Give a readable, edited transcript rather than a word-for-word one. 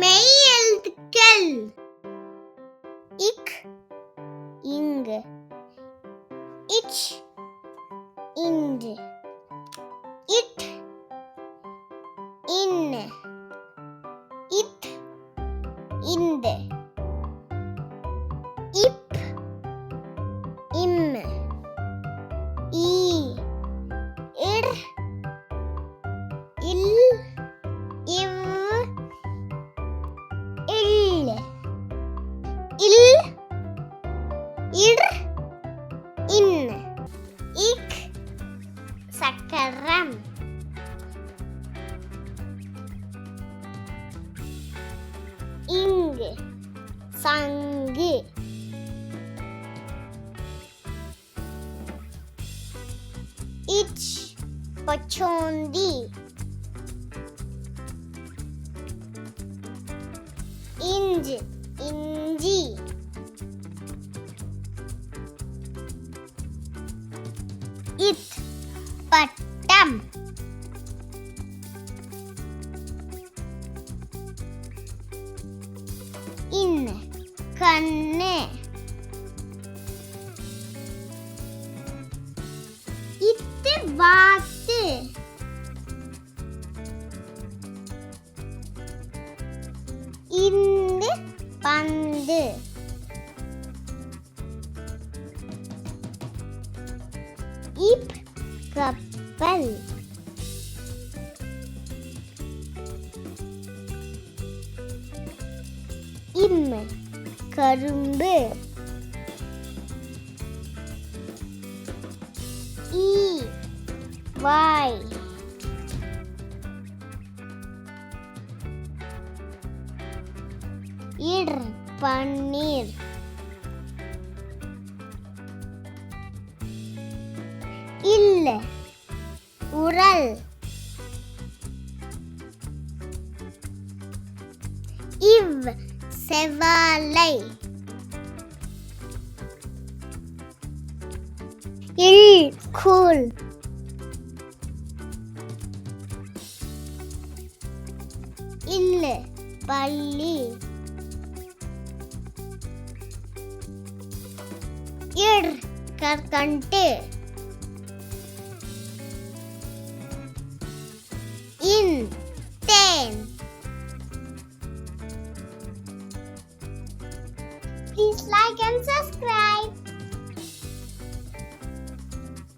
மெய் எழுத்துக்கள் இக் இங்கு, இச் இன்று, இட் இன்னு, இத் இந்த, இப் இம்மு, ஈ இர் இல் இவ் இல் இல் இர் இன், இக் சக்கரம், இங்கு சங்கு, இச் பச்சோந்தி, இஞ்சு இஞ்சி, இத் பட்டம், இன் கண்ணு, இத்து வாத்து, இந்து பந்து, இப் கப்பல், இம் கரும்பு, ஈ வாய், இர் பன்னீர், இல் உரல், இவ் செவ்வாழை, இல் கூழ், இல் பள்ளி, இர் கற்கண்டு,